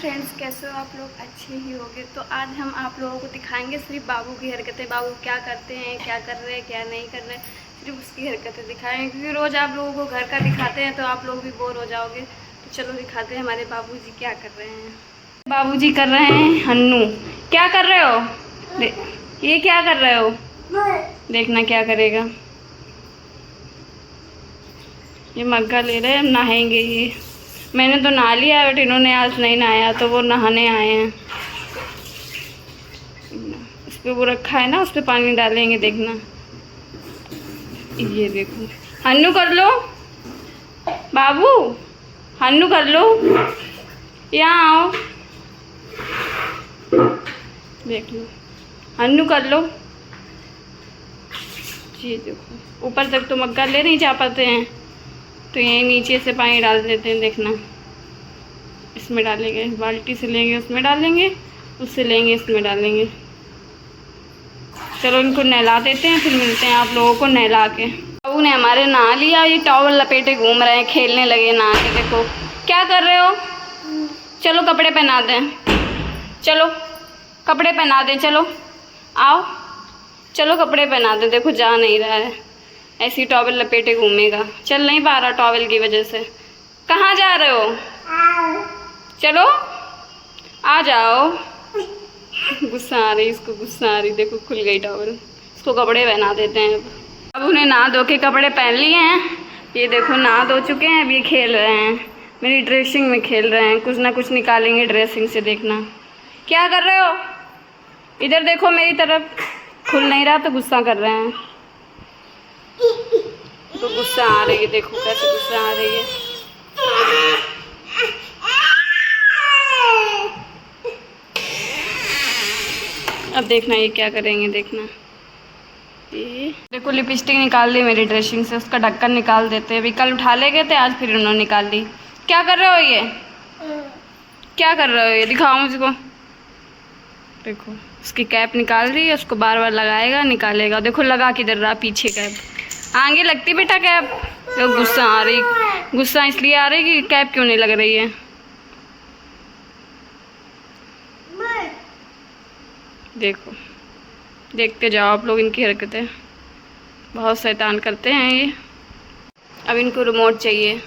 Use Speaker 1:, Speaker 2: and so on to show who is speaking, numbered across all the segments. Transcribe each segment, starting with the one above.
Speaker 1: Friends, कैसे हो आप लोग? अच्छे ही होंगे। तो आज हम आप लोगों को दिखाएंगे सिर्फ बाबू की हरकतें। बाबू क्या करते हैं, क्या कर रहे हैं, क्या नहीं कर रहे, सिर्फ उसकी हरकतें दिखाएंगे। क्योंकि रोज़ आप लोगों को घर का दिखाते हैं तो आप लोग भी बोर हो जाओगे। तो चलो दिखाते हैं हमारे बाबूजी क्या कर रहे हैं। बाबूजी कर रहे हैं हन्नू। क्या कर रहे हो? ये क्या कर रहे हो? देखना क्या करेगा। ये मग्गा ले रहे हैं, अब नहाएंगे ये। मैंने तो नहा लिया बट इन्होंने आज नहीं नहाया तो वो नहाने आए हैं। उस पर वो रखा है ना, उस पर पानी डालेंगे, देखना। ये देखो, हन्नू कर लो बाबू, हन्नू कर लो, यहाँ आओ, देख लो, हन्नू कर लो। ये देखो, ऊपर तक तो मग्गा ले नहीं जा पाते हैं तो यहीं नीचे से पानी डाल देते हैं, देखना। इसमें डालेंगे, बाल्टी से लेंगे उसमें डालेंगे, उससे लेंगे इसमें डालेंगे। चलो इनको नहला देते हैं, फिर मिलते हैं आप लोगों को नहला के। बाबू ने हमारे नहा लिया, ये टॉवल लपेटे घूम रहे हैं, खेलने लगे नहा के। देखो क्या कर रहे हो। चलो कपड़े पहना दें, चलो कपड़े पहना दें, चलो आओ, चलो कपड़े पहना दें। देखो जा नहीं रहा है, ऐसी टॉवल लपेटे घूमेगा, चल नहीं पा रहा टॉवल की वजह से। कहाँ जा रहे हो? चलो आ जाओ। गुस्सा आ रही, इसको गुस्सा आ रही। देखो खुल गई टॉवल, इसको कपड़े पहना देते हैं। अब उन्हें नहा धो के कपड़े पहन लिए हैं। ये देखो नहा धो चुके हैं, अब ये खेल रहे हैं, मेरी ड्रेसिंग में खेल रहे हैं। कुछ ना कुछ निकालेंगे ड्रेसिंग से, देखना। क्या कर रहे हो? इधर देखो मेरी तरफ। खुल नहीं रहा तो गुस्सा कर रहे हैं। तो गुस्सा आ रही है, देखो कैसे गुस्सा आ रही है। अब देखना ये क्या करेंगे, देखना। ये देखो लिपस्टिक निकाल ली मेरी ड्रेसिंग से, उसका ढक्कन निकाल देते हैं। अभी कल उठा ले गए थे, आज फिर उन्होंने निकाल ली। क्या कर रहे हो ये? क्या कर रहे हो ये? दिखाओ मुझको। देखो उसकी कैप निकाल रही है, उसको बार बार लगाएगा, निकालेगा। देखो लगा किधर रहा, पीछे कैप। आगे लगती बेटा कैप। तो गुस्सा आ रही, गुस्सा इसलिए आ रही कि कैप क्यों नहीं लग रही है। देखो देखते जाओ आप लोग इनकी हरकतें, बहुत शैतान करते हैं ये। अब इनको रिमोट चाहिए।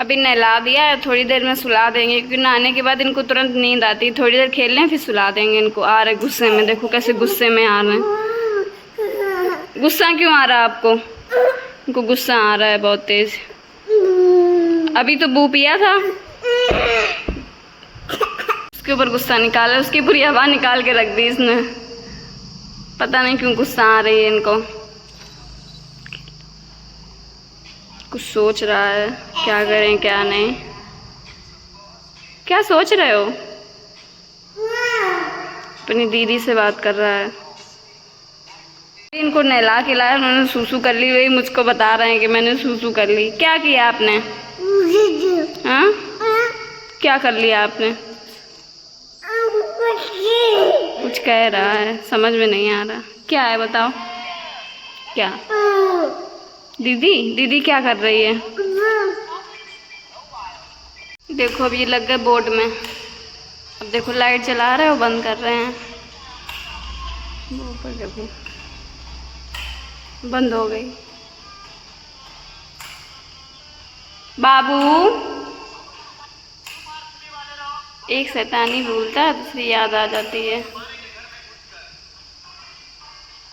Speaker 1: अभी नहला दिया है, थोड़ी देर में सुला देंगे क्योंकि नहाने के बाद इनको तुरंत नींद आती है। थोड़ी देर खेल लें फिर सुला देंगे इनको। आ रहे गुस्से में, देखो कैसे गुस्से में आ रहे हैं। गुस्सा क्यों आ रहा है आपको? इनको गुस्सा आ रहा है बहुत तेज। अभी तो बू पिया था, उसके ऊपर गुस्सा निकाला, उसकी पूरी हवा निकाल के रख दी इसने। पता नहीं क्यों गुस्सा आ रही है इनको। कुछ सोच रहा है, क्या करें क्या नहीं। क्या सोच रहे हो? अपनी दीदी से बात कर रहा है। इनको नहला के लाया, उन्होंने सूसू कर ली। वही मुझको बता रहे हैं कि मैंने सूसू कर ली। क्या किया आपने? हाँ क्या कर लिया आपने? कुछ कह रहा है, समझ में नहीं आ रहा क्या है, बताओ। क्या दीदी, दीदी क्या कर रही है? देखो अब ये लग गए बोर्ड में। अब देखो लाइट जला रहे हो, बंद कर रहे हैं। ऊपर देखो बंद हो गई। बाबू एक शैतानी भूलता है, दूसरी याद आ जाती है।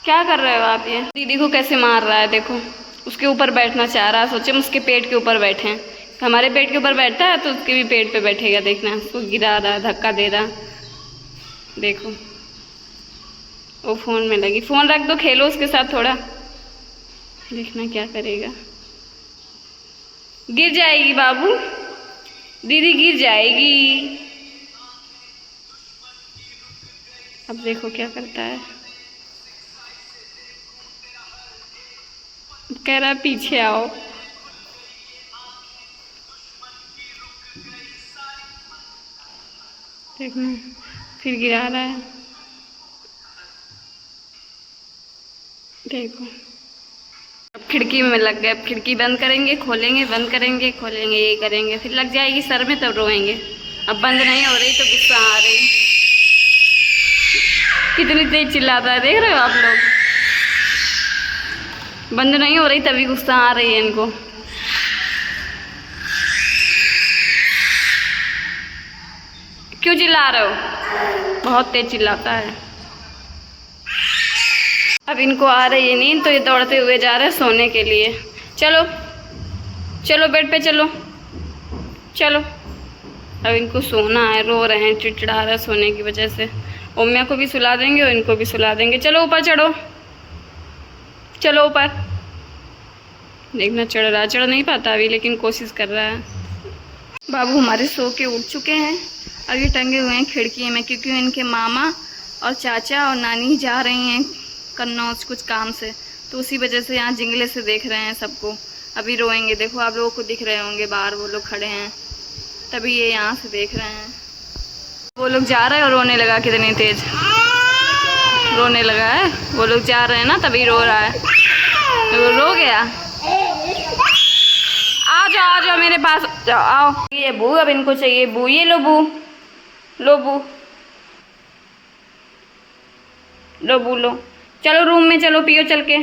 Speaker 1: क्या कर रहे हो आप? ये दीदी को कैसे मार रहा है, देखो। उसके ऊपर बैठना चाह रहा है, सोचे हम उसके पेट के ऊपर बैठे हैं। हमारे पेट के ऊपर बैठता है तो उसके भी पेट पे बैठेगा, देखना। उसको गिरा रहा है, धक्का दे रहा। देखो वो फ़ोन में लगी। फ़ोन रख दो, खेलो उसके साथ थोड़ा, देखना क्या करेगा। गिर जाएगी बाबू, दीदी गिर जाएगी। अब देखो क्या करता है। कह रहा है पीछे आओ। देखना फिर गिरा रहा है, देखो। अब खिड़की में लग गए। खिड़की बंद करेंगे खोलेंगे, बंद करेंगे खोलेंगे, ये करेंगे, फिर लग जाएगी सर में तब रोएंगे। अब बंद नहीं हो रही तो गुस्सा आ रही। कितनी तेज चिल्लाता है, देख रहे हो आप लोग। बंद नहीं हो रही तभी गुस्सा आ रही है इनको। क्यों चिल्ला रहे हो? बहुत तेज चिल्लाता है। अब इनको आ रही है नींद तो ये दौड़ते हुए जा रहे हैं सोने के लिए। चलो चलो बेड पे चलो चलो। अब इनको सोना है, रो रहे हैं, चिड़चिड़ा रहे हैं सोने की वजह से। उम्मिया को भी सुला देंगे और इनको भी सुला देंगे। चलो ऊपर चढ़ो, चलो ऊपर। देखना चढ़ रहा, चढ़ नहीं पाता अभी लेकिन कोशिश कर रहा है। बाबू हमारे सो के उठ चुके हैं और ये टंगे हुए हैं खिड़की में, क्योंकि इनके मामा और चाचा और नानी जा रही हैं कन्नौज कुछ काम से, तो उसी वजह से यहाँ जिंगले से देख रहे हैं सबको। अभी रोएंगे, देखो आप लोगों को दिख रहे होंगे बाहर वो लोग खड़े हैं, तभी ये यहाँ से देख रहे हैं। वो लोग जा रहे हैं और रोने लगा, कितनी तेज रोने लगा है। वो लोग जा रहे हैं ना तभी रो रहा है। वो रो गया। आ जाओ मेरे पास जाओ, आओ। ये बू, अब इनको चाहिए बू। ये लो बू, लो बू, लो बू लो। चलो रूम में चलो, पियो चल के।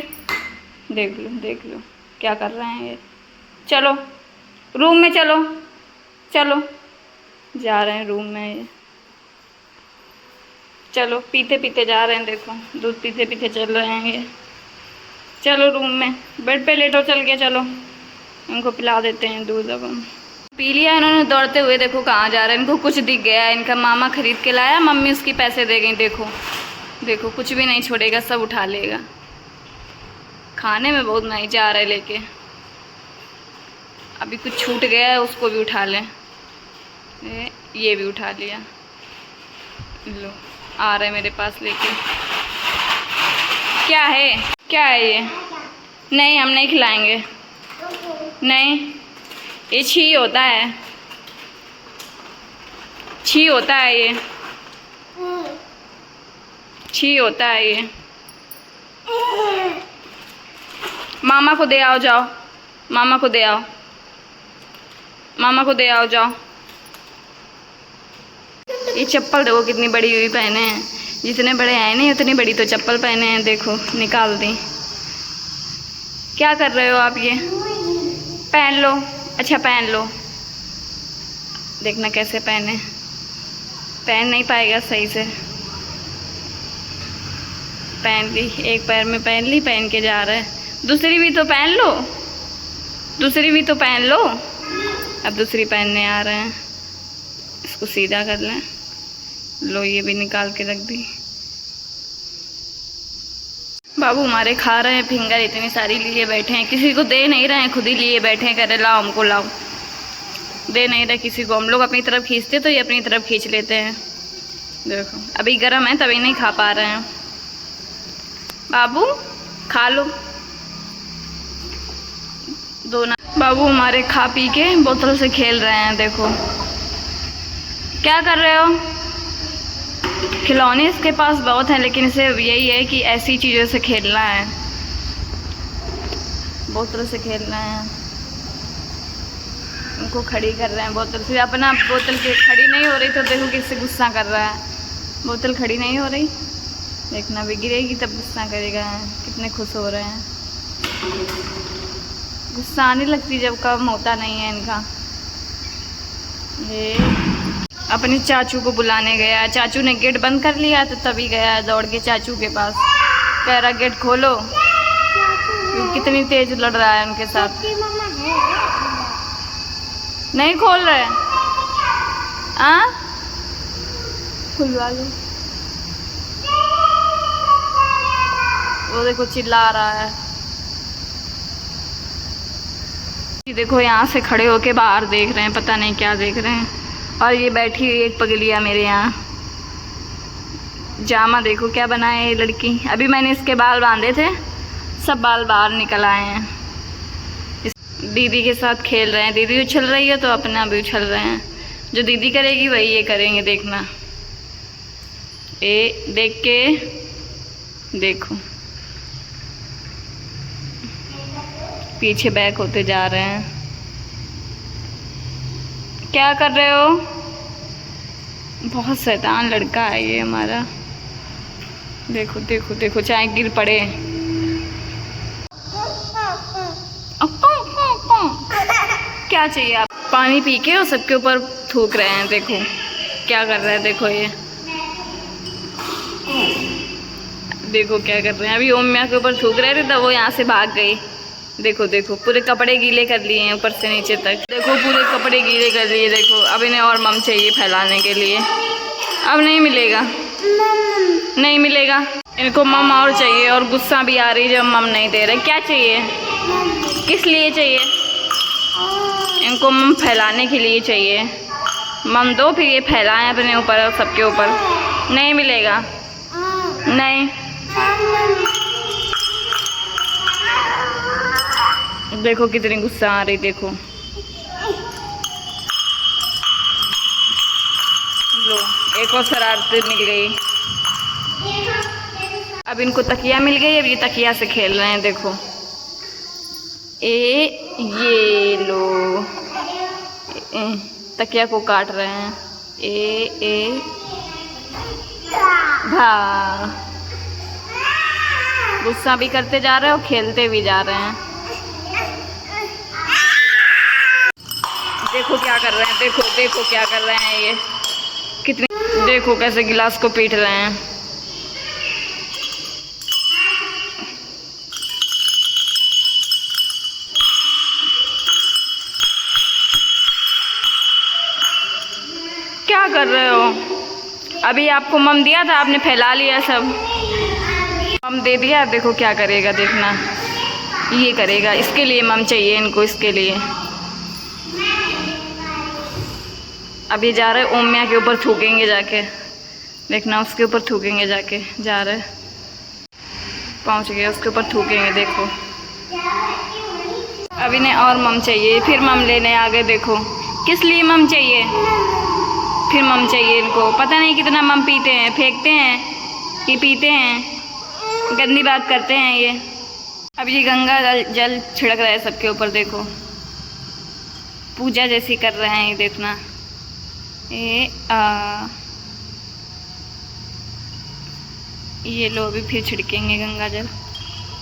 Speaker 1: देख लो क्या कर रहे हैं ये। चलो रूम में चलो, चलो जा रहे हैं रूम में ये। चलो पीते पीते जा रहे हैं, देखो दूध पीते पीते चल रहे हैं ये। चलो रूम में, बेड पे लेटो चल के। चलो इनको पिला देते हैं दूध। अब हम पी लिया इन्होंने दौड़ते हुए। देखो कहाँ जा रहे हैं, इनको कुछ दिख गया। इनका मामा खरीद के लाया, मम्मी उसकी पैसे दे गई। देखो कुछ भी नहीं छोड़ेगा, सब उठा लेगा। खाने में बहुत नहीं जा रहे लेके। अभी कुछ छूट गया है उसको भी उठा लें। ये भी उठा लिया। लो आ रहे मेरे पास लेके। क्या है ये? नहीं हम नहीं खिलाएंगे। नहीं, ये छी होता है, छी होता है ये, छी होता है ये। मामा को दे आओ, जाओ मामा को दे आओ, मामा को दे आओ जाओ। ये चप्पल देखो कितनी बड़ी हुई पहने हैं। जितने बड़े आए नहीं उतनी बड़ी तो चप्पल पहने हैं। देखो निकाल दी। क्या कर रहे हो आप? ये पहन लो। अच्छा पहन लो। देखना कैसे पहने, पहन नहीं पाएगा सही से। पहन ली, एक पैर में पहन ली, पहन के जा रहा है। दूसरी भी तो पहन लो, दूसरी भी तो पहन लो। अब दूसरी पहनने आ रहे हैं। इसको सीधा कर लें। लो ये भी निकाल के रख दी। बाबू हमारे खा रहे हैं फिंगर, इतनी सारी लिए बैठे हैं, किसी को दे नहीं रहे हैं, खुद ही लिए बैठे हैं। कह रहे लाओ हमको लाओ, दे नहीं रहे किसी को। हम लोग अपनी तरफ खींचते तो ये अपनी तरफ खींच लेते हैं। देखो अभी गर्म है तभी नहीं खा पा रहे हैं। बाबू खा लो दो ना। बाबू हमारे खा पी के बोतल से खेल रहे हैं। देखो क्या कर रहे हो? खिलौने इसके पास बहुत हैं लेकिन इसे यही है कि ऐसी चीज़ों से खेलना है, बोतल से खेल रहे हैं। उनको खड़ी कर रहे हैं बोतल से। अपना बोतल के खड़ी नहीं हो रही तो देखो किससे गुस्सा कर रहा है। बोतल खड़ी नहीं हो रही, देखना भी गिरेगी तब गुस्सा करेगा। कितने खुश हो रहे हैं। गुस्सा आने लगती जब कम होता नहीं है इनका। ये अपने चाचू को बुलाने गया। चाचू ने गेट बंद कर लिया तो तभी गया दौड़ के चाचू के पास। कह रहा गेट खोलो, कितनी तेज लड़ रहा है उनके साथ। नहीं खोल रहे, खुलवा लो। वो देखो चिल्ला रहा है। देखो यहाँ से खड़े होके बाहर देख रहे हैं, पता नहीं क्या देख रहे हैं। और ये बैठी हुई एक पगलिया मेरे यहाँ। जामा देखो क्या बनाए ये लड़की। अभी मैंने इसके बाल बांधे थे, सब बाल बाहर निकल आए हैं। दीदी के साथ खेल रहे हैं। दीदी उछल रही है तो अपना भी उछल रहे हैं। जो दीदी करेगी वही ये करेंगे। देखना ये देख के देखो। पीछे बैक होते जा रहे हैं। क्या कर रहे हो? बहुत शैतान लड़का है ये हमारा। देखो देखो देखो, चाहे गिर पड़े। क्या चाहिए आप? पानी पी के और सबके ऊपर थूक रहे हैं। देखो क्या कर रहे हैं, देखो ये देखो क्या कर रहे हैं। अभी ओम्या के ऊपर थूक रहे थे तब वो यहाँ से भाग गई। देखो देखो, पूरे कपड़े गीले कर लिए हैं ऊपर से नीचे तक। देखो पूरे कपड़े गीले कर लिए। देखो अब इन्हें और मम चाहिए फैलाने के लिए। अब नहीं मिलेगा, नहीं मिलेगा इनको। मम और चाहिए और गुस्सा भी आ रही है जब मम नहीं दे रहे। क्या चाहिए? किस लिए चाहिए? इनको मम फैलाने के लिए चाहिए। मम दो, फिर ये फैलाएं अपने ऊपर और सबके ऊपर। नहीं मिलेगा, नहीं। देखो कितनी गुस्सा आ रही। देखो लो, एक और शरारत मिल गई। अब इनको तकिया मिल गई। अब ये तकिया से खेल रहे हैं। देखो ये लो, तकिया को काट रहे हैं। भा गुस्सा भी करते जा रहे हैं और खेलते भी जा रहे हैं। देखो क्या कर रहे हैं, देखो देखो क्या कर रहे हैं ये। कितने, देखो कैसे गिलास को पीट रहे हैं। क्या कर रहे हो? अभी आपको मम दिया था, आपने फैला लिया सब। मम दे दिया, देखो क्या करेगा, देखना ये करेगा। इसके लिए मम चाहिए इनको, इसके लिए। अभी जा रहे ओम्या के ऊपर थूकेंगे जाके। देखना उसके ऊपर थूकेंगे जाके। जा रहे, पहुंच गए, उसके ऊपर थूकेंगे। देखो अब इन्हें और मम चाहिए। फिर मम लेने आ गए। देखो किस लिए मम चाहिए? फिर मम चाहिए इनको। पता नहीं कितना मम पीते हैं, फेंकते हैं कि पीते हैं। गंदी बात करते हैं ये। अब ये गंगा जल छिड़क रहा है सबके ऊपर। देखो पूजा जैसी कर रहे हैं ये। देखना ये लो, अभी फिर छिड़केंगे गंगा जल।